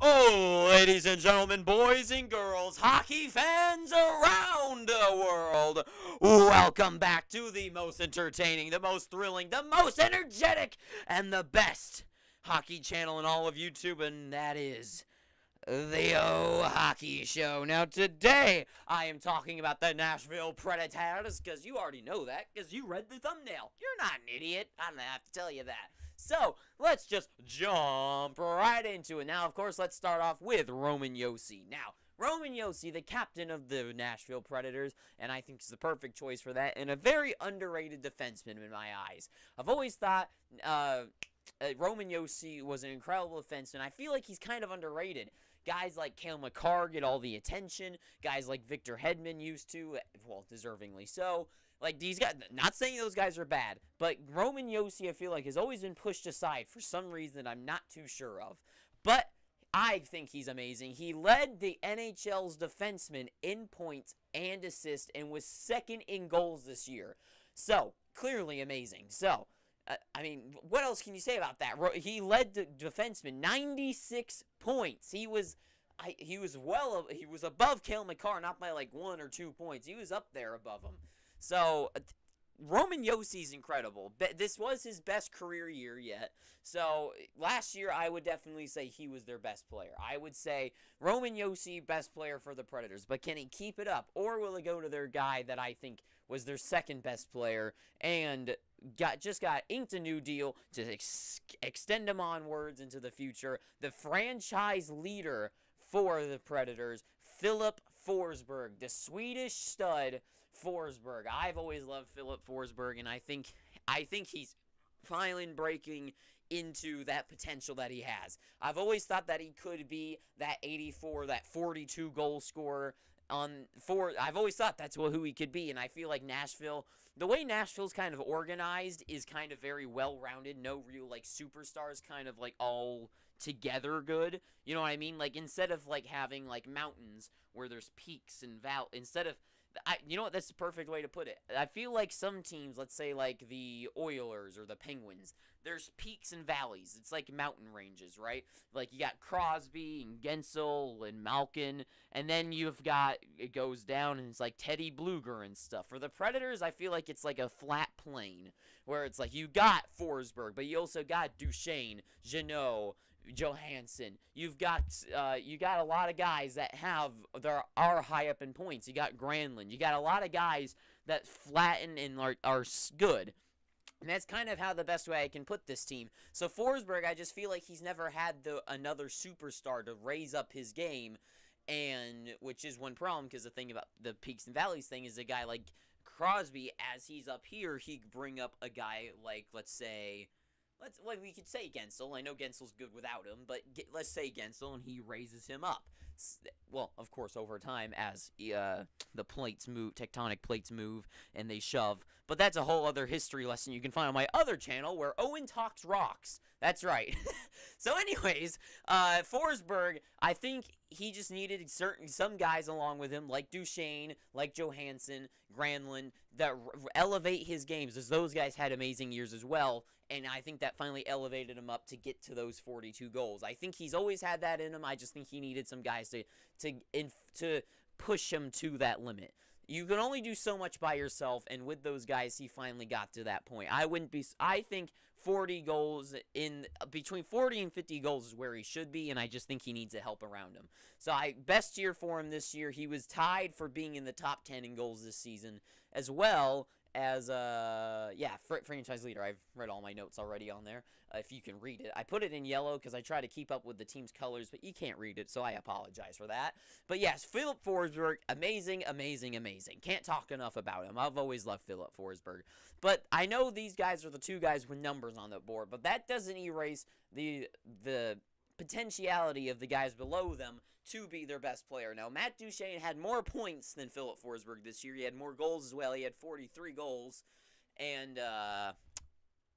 Oh, ladies and gentlemen, boys and girls, hockey fans around the world, welcome back to the most entertaining, the most thrilling, the most energetic, and the best hockey channel in all of YouTube, and that is the Hockey Show. Now, today, I am talking about the Nashville Predators, because you already know that, because you read the thumbnail. You're not an idiot. I don't have to tell you that. So, let's just jump right into it. Now, of course, let's start off with Roman Josi. Now, Roman Josi, the captain of the Nashville Predators, and I think he's the perfect choice for that, and a very underrated defenseman in my eyes. I've always thought Roman Josi was an incredible defenseman. I feel like he's kind of underrated. Guys like Cale Makar get all the attention. Guys like Victor Hedman used to, well, deservingly so. Like, these guys, not saying those guys are bad, but Roman Josi, I feel like, has always been pushed aside for some reason I'm not too sure of. But I think he's amazing. He led the NHL's defensemen in points and assists and was second in goals this year. So, clearly amazing. So, I mean, what else can you say about that? He led the defenseman 96 points. He was above Cale Makar, not by like 1 or 2 points. He was up there above him. So, Roman Josi's incredible. This was his best career year yet. So, last year, I would definitely say he was their best player. I would say Roman Josi, best player for the Predators. But can he keep it up? Or will it go to their guy that I think was their second best player and just got inked a new deal to extend him onwards into the future? The franchise leader for the Predators, Filip Forsberg, the Swedish stud Forsberg. I've always loved Filip Forsberg, and I think he's finally breaking into that potential that he has. I've always thought that he could be that 84, that 42 goal scorer. I've always thought that's who he could be, and I feel like Nashville, the way Nashville's kind of organized is kind of very well-rounded. No real like superstars, kind of like all together good. You know what I mean? Like, instead of like having like mountains where there's peaks and instead of you know what, that's the perfect way to put it. I feel like some teams, let's say like the Oilers or the Penguins, there's peaks and valleys. It's like mountain ranges, right? Like, you got Crosby and Gensel and Malkin, and then you've got, it goes down and it's like Teddy Bluger and stuff. For the Predators, I feel like it's like a flat plain, where it's like you got Forsberg, but you also got Duchesne, Jeannot, Johansson. You've got a lot of guys that are high up in points. You got Granlund. You got a lot of guys that flatten and are good. And that's kind of how the best way I can put this team. So Forsberg, I just feel like he's never had another superstar to raise up his game, and which is one problem, because the thing about the peaks and valleys thing is a guy like Crosby, as he's up here, he could bring up a guy like, we could say Gensel. I know Gensel's good without him, but let's say Gensel, and he raises him up. Well, of course, over time, as the plates move, tectonic plates move, and they shove. But that's a whole other history lesson you can find on my other channel, where Owen talks rocks. That's right. So anyways, Forsberg, I think he just needed some guys along with him, like Duchesne, like Johansson, Granlund, that elevate his games, as those guys had amazing years as well. And I think that finally elevated him up to get to those 42 goals. I think he's always had that in him. I just think he needed some guys to push him to that limit. You can only do so much by yourself, and with those guys, he finally got to that point. I think 40 goals, between 40 and 50 goals is where he should be, and I just think he needs a help around him. So, best year for him this year. He was tied for being in the top 10 in goals this season, as well as, franchise leader. I've read all my notes already on there, if you can read it. I put it in yellow because I try to keep up with the team's colors, but you can't read it, so I apologize for that. But yes, Filip Forsberg, amazing, amazing, amazing. Can't talk enough about him. I've always loved Filip Forsberg. But I know these guys are the two guys with numbers on the board, but that doesn't erase the potentiality of the guys below them to be their best player. Now, Matt Duchesne had more points than Filip Forsberg this year. He had more goals as well. He had 43 goals. And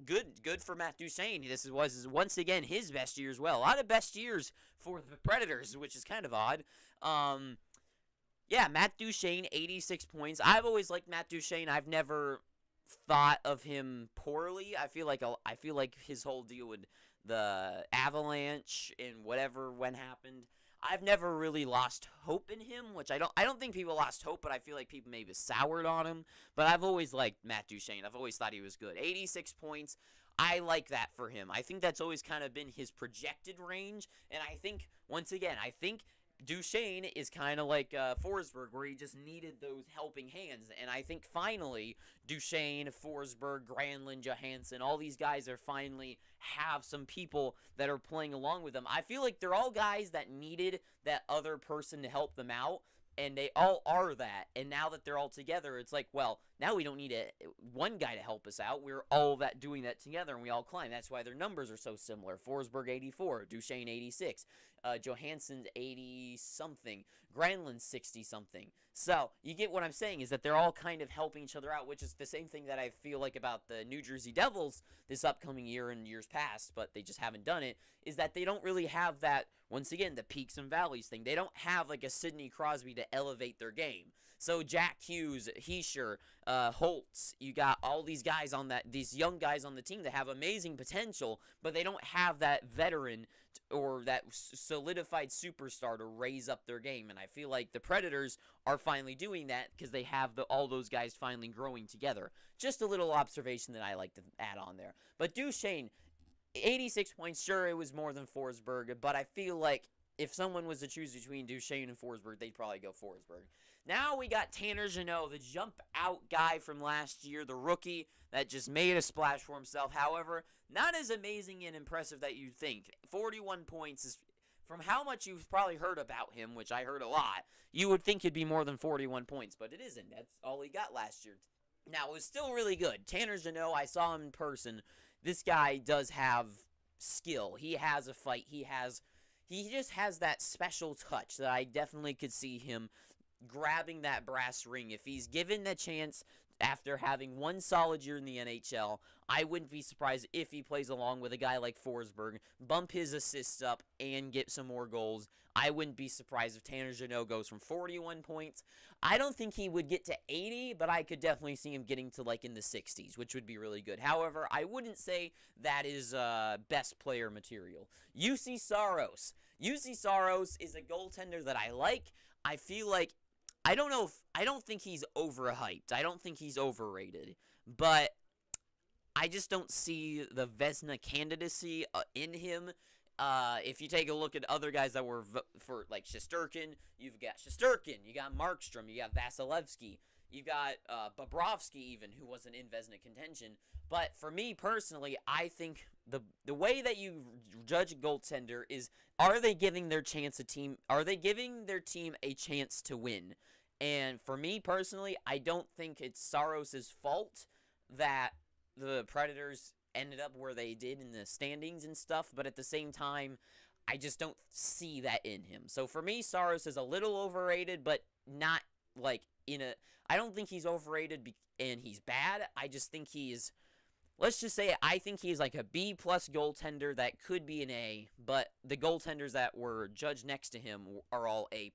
good for Matt Duchesne. This was once again his best year as well. A lot of best years for the Predators, which is kind of odd. Yeah, Matt Duchesne, 86 points. I've always liked Matt Duchesne. I've never thought of him poorly. I feel like his whole deal would the Avalanche and whatever when happened. I've never really lost hope in him, which I don't think people lost hope, but I feel like people maybe soured on him. But I've always liked Matt Duchene. I've always thought he was good. 86 points. I like that for him. I think that's always kind of been his projected range. And I think, once again, Duchene is kind of like Forsberg, where he just needed those helping hands. And I think finally, Duchene, Forsberg, Granlund, Johansson, all these guys are finally have some people that are playing along with them. I feel like they're all guys that needed that other person to help them out. And they all are that. And now that they're all together, it's like, well, now we don't need one guy to help us out. We're all doing that together, and we all climb. That's why their numbers are so similar. Forsberg, 84. Duchene, 86. Johansson's 80-something. Granlund's 60-something. So, you get what I'm saying, is that they're all kind of helping each other out, which is the same thing that I feel like about the New Jersey Devils this upcoming year and years past, but they just haven't done it, is that they don't really have that, once again, the peaks and valleys thing. They don't have, like, a Sidney Crosby to elevate their game. So, Jack Hughes, Heischer, Holtz, you got all these guys on these young guys on the team that have amazing potential, but they don't have that veteran or that solidified superstar to raise up their game. And I feel like the Predators are finally doing that because they have all those guys finally growing together. Just a little observation that I like to add on there. But Duchene, 86 points, sure, it was more than Forsberg, but I feel like if someone was to choose between Duchene and Forsberg, they'd probably go Forsberg. Now we got Tanner Jeannot, the jump-out guy from last year, the rookie that just made a splash for himself. However, not as amazing and impressive that you'd think. 41 points is, from how much you've probably heard about him, which I heard a lot, you would think it'd be more than 41 points, but it isn't. That's all he got last year. Now, it was still really good. Tanner Jeannot, I saw him in person. This guy does have skill. He has a fight. He just has that special touch that I definitely could see him grabbing that brass ring. If he's given the chance after having one solid year in the NHL, I wouldn't be surprised if he plays along with a guy like Forsberg, bump his assists up, and get some more goals. I wouldn't be surprised if Tanner Jeannot goes from 41 points. I don't think he would get to 80, but I could definitely see him getting to like in the 60s, which would be really good. However, I wouldn't say that is best player material. Juuse Saros. Juuse Saros is a goaltender that I like. I feel like I don't think he's overhyped. I don't think he's overrated. But I just don't see the Vezina candidacy in him. If you take a look at other guys that were for, like, Shesterkin, you've got Shesterkin, you got Markstrom, you got Vasilevsky, you got Bobrovsky even, who wasn't in Vezina contention. But for me personally, I think the way that you judge a goaltender is, are they giving their team a chance to win? And for me personally, I don't think it's Saros' fault that the Predators ended up where they did in the standings and stuff, but at the same time, I just don't see that in him. So for me, Saros is a little overrated, but not like I don't think he's overrated and he's bad. I just think he's, let's just say, I think he's like a B+ goaltender that could be an A, but the goaltenders that were judged next to him are all A+.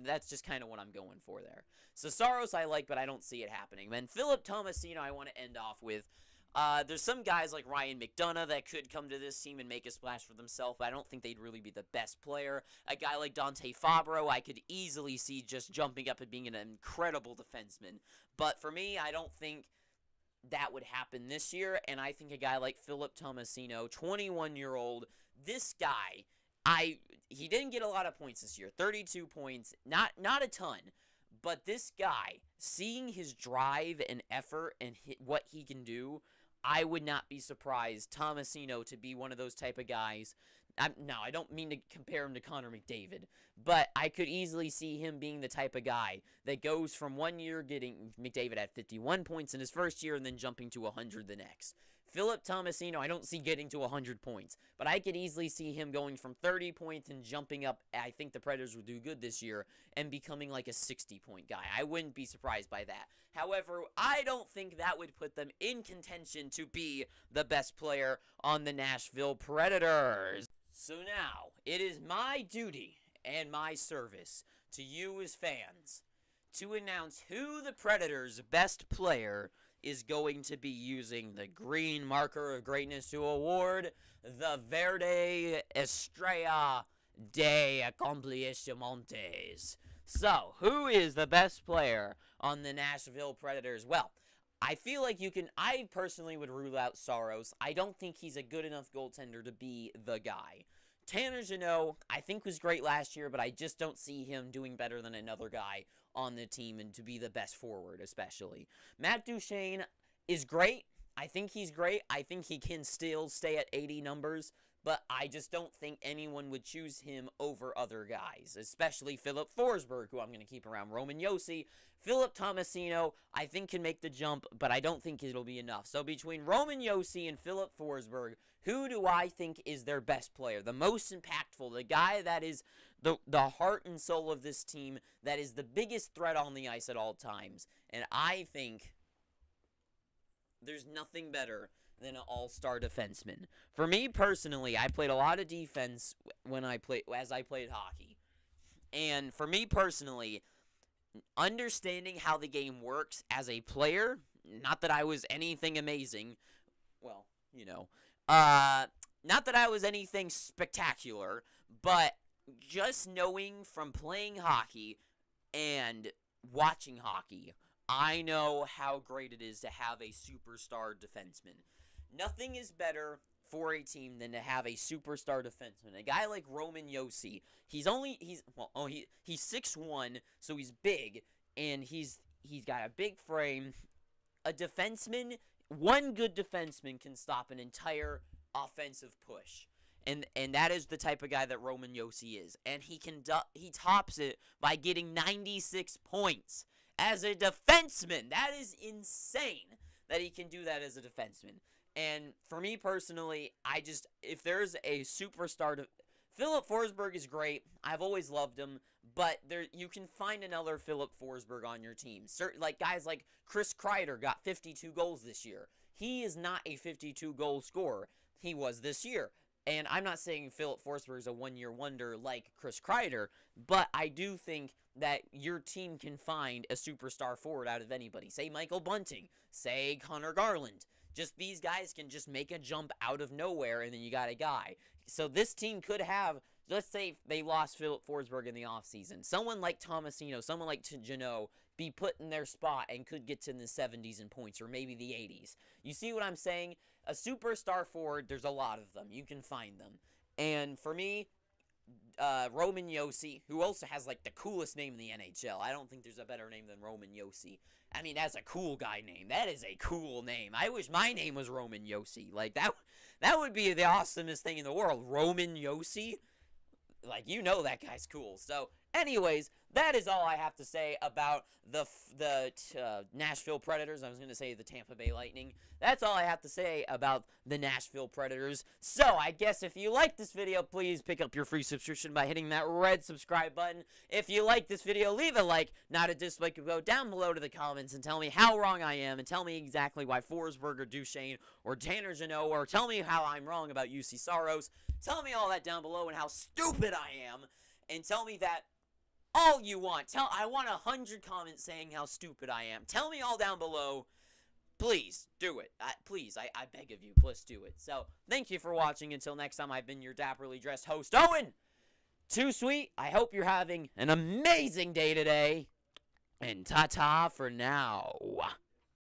That's just kind of what I'm going for there. So Saros I like, but I don't see it happening. Then Filip Forsberg I want to end off with. There's some guys like Ryan McDonough that could come to this team and make a splash for themselves, but I don't think they'd really be the best player. A guy like Dante Fabro, I could easily see just jumping up and being an incredible defenseman. But for me, I don't think that would happen this year, and I think a guy like Filip Forsberg, 21-year-old, this guy, he didn't get a lot of points this year, 32 points, not a ton, but this guy, seeing his drive and effort and what he can do, I would not be surprised Tomasino to be one of those type of guys. Now, I don't mean to compare him to Connor McDavid, but I could easily see him being the type of guy that goes from 1 year getting McDavid at 51 points in his first year and then jumping to 100 the next. Filip Tomasino, I don't see getting to 100 points, but I could easily see him going from 30 points and jumping up. I think the Predators will do good this year and becoming like a 60-point guy. I wouldn't be surprised by that. However, I don't think that would put them in contention to be the best player on the Nashville Predators. So now, it is my duty and my service to you as fans to announce who the Predators' best player is going to be using the green marker of greatness to award the Verde Estrella de Accomplishmentes. So, who is the best player on the Nashville Predators? Well, I feel like I personally would rule out Saros. I don't think he's a good enough goaltender to be the guy. Tanner Jeannot, I think, was great last year, but I just don't see him doing better than another guy on the team and to be the best forward, especially. Matt Duchene is great. I think he's great. I think he can still stay at 80 numbers, but I just don't think anyone would choose him over other guys, especially Filip Forsberg, who I'm going to keep around. Roman Josi, Philip Tomasino, I think can make the jump, but I don't think it'll be enough. So between Roman Josi and Filip Forsberg, who do I think is their best player, the most impactful, the guy that is the heart and soul of this team, that is the biggest threat on the ice at all times? And I think there's nothing better than an all-star defenseman. For me personally, I played a lot of defense as I played hockey. And for me personally, understanding how the game works as a player, not that I was anything amazing, well, you know, not that I was anything spectacular, but just knowing from playing hockey and watching hockey, I know how great it is to have a superstar defenseman. Nothing is better for a team than to have a superstar defenseman. A guy like Roman Josi, he's 6'1", so he's big, and he's got a big frame. A defenseman, one good defenseman can stop an entire offensive push. And that is the type of guy that Roman Josi is. And he tops it by getting 96 points as a defenseman. That is insane that he can do that as a defenseman. And for me personally, if there's a superstar, Filip Forsberg is great. I've always loved him, but you can find another Filip Forsberg on your team. Like guys like Chris Kreider got 52 goals this year. He is not a 52-goal scorer. He was this year. And I'm not saying Filip Forsberg is a one-year wonder like Chris Kreider, but I do think that your team can find a superstar forward out of anybody. Say Michael Bunting. Say Connor Garland. Just these guys can just make a jump out of nowhere, and then you got a guy. So this team could have, let's say they lost Filip Forsberg in the offseason. Someone like Tomasino, someone like Jeannot be put in their spot and could get to the 70s in points or maybe the 80s. You see what I'm saying? A superstar forward, there's a lot of them. You can find them. And for me, Roman Josi, who also has like the coolest name in the NHL. I don't think there's a better name than Roman Josi. I mean, that's a cool guy name. That is a cool name. I wish my name was Roman Josi. Like, that would be the awesomest thing in the world. Roman Josi? Like, you know that guy's cool. So, anyways, that is all I have to say about the Nashville Predators. I was going to say the Tampa Bay Lightning. That's all I have to say about the Nashville Predators. So, I guess if you like this video, please pick up your free subscription by hitting that red subscribe button. If you like this video, leave a like, not a dislike. Go down below to the comments and tell me how wrong I am, and tell me exactly why Forsberg or Duchene or Tanner Jeannot, or tell me how I'm wrong about UC Saros. Tell me all that down below and how stupid I am, and tell me that all you want. I want 100 comments saying how stupid I am. Tell me all down below. Please, do it. Please, I beg of you, please do it. So, thank you for watching. Until next time, I've been your dapperly dressed host, Owen. Too sweet. I hope you're having an amazing day today. And ta-ta for now.